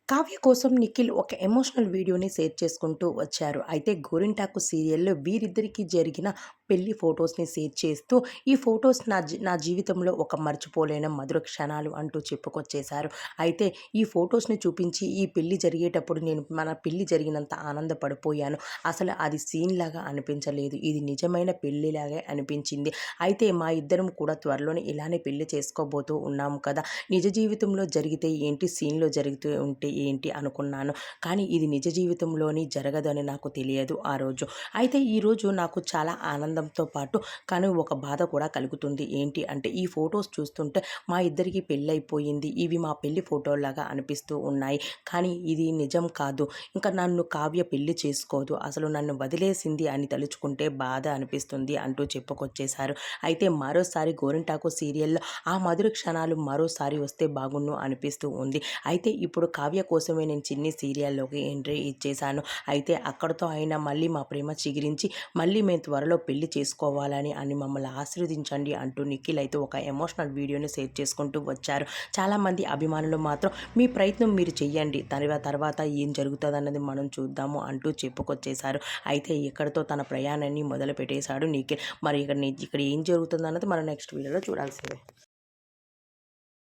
కావ్య కోసం నిఖిల్ ఒక ఎమోషనల్ వీడియోని షేర్ చేసుకుంటూ వచ్చారు. అయితే గోరింటాకు సీరియల్‌లో వీరిద్దరికీ జరిగిన పెళ్లి ఫోటోస్‌ని షేర్ చేస్తూ, ఈ ఫోటోస్ నా జీవితంలో ఒక మర్చిపోలేని మధుర క్షణాలు అంటూ చెప్పుకొచ్చేశారు. అయితే ఈ ఫోటోస్‌ని చూపించి, ఈ పెళ్లి జరిగేటప్పుడు నేను మన పెళ్లి జరిగినంత ఆనందపడిపోయాను. అసలు అది సీన్‌లాగా అనిపించలేదు. ఇది నిజమైన పెళ్లిలాగే అనిపించింది. అయితే మా ఇద్దరం కూడా త్వరలోనే ఇలానే పెళ్లి చేసుకోబోతూ ఉన్నాము కదా! నిజ జీవితంలో జరిగితే ఏంటి, సీన్‌లో జరుగుతూ ఉంటే ఏంటి అనుకున్నాను. కానీ ఇది నిజ జీవితంలోని జరగదని నాకు తెలియదు ఆ రోజు. అయితే ఈరోజు నాకు చాలా ఆనందంతో పాటు కానీ ఒక బాధ కూడా కలుగుతుంది. ఏంటి అంటే ఈ ఫోటోస్ చూస్తుంటే మా ఇద్దరికీ పెళ్ళైపోయింది. ఇవి మా పెళ్లి ఫోటోలాగా అనిపిస్తూ ఉన్నాయి. కానీ ఇది నిజం కాదు. ఇంకా నన్ను కావ్య పెళ్లి చేసుకోదు. అసలు నన్ను వదిలేసింది అని తలుచుకుంటే బాధ అనిపిస్తుంది అంటూ చెప్పుకొచ్చేశారు. అయితే మరోసారి గోరింటాకు సీరియల్‌లో ఆ మధుర క్షణాలు మరోసారి వస్తే బాగున్ను అనిపిస్తూ ఉంది. అయితే ఇప్పుడు కావ్య కోసమే నేను చిన్ని సీరియల్‌లోకి ఎంట్రీ ఇచ్చేశాను. అయితే అక్కడితో అయినా మళ్ళీ మా ప్రేమ చిగురించి మళ్ళీ మేము త్వరలో పెళ్లి చేసుకోవాలని అని మమ్మల్ని ఆశీర్వదించండి అంటూ నిఖిల్ అయితే ఒక ఎమోషనల్ వీడియోని షేర్ చేసుకుంటూ వచ్చారు. చాలామంది అభిమానులు మాత్రం మీ ప్రయత్నం మీరు చెయ్యండి. తర్వాత ఏం జరుగుతుందన్నది మనం చూద్దాము అంటూ చెప్పుకొచ్చేశారు. అయితే ఇక్కడితో తన ప్రయాణాన్ని మొదలుపెట్టేశాడు నిఖిల్. మరి ఇక్కడ ఏం జరుగుతుందన్నది మనం నెక్స్ట్ వీడియోలో చూడాల్సిందే.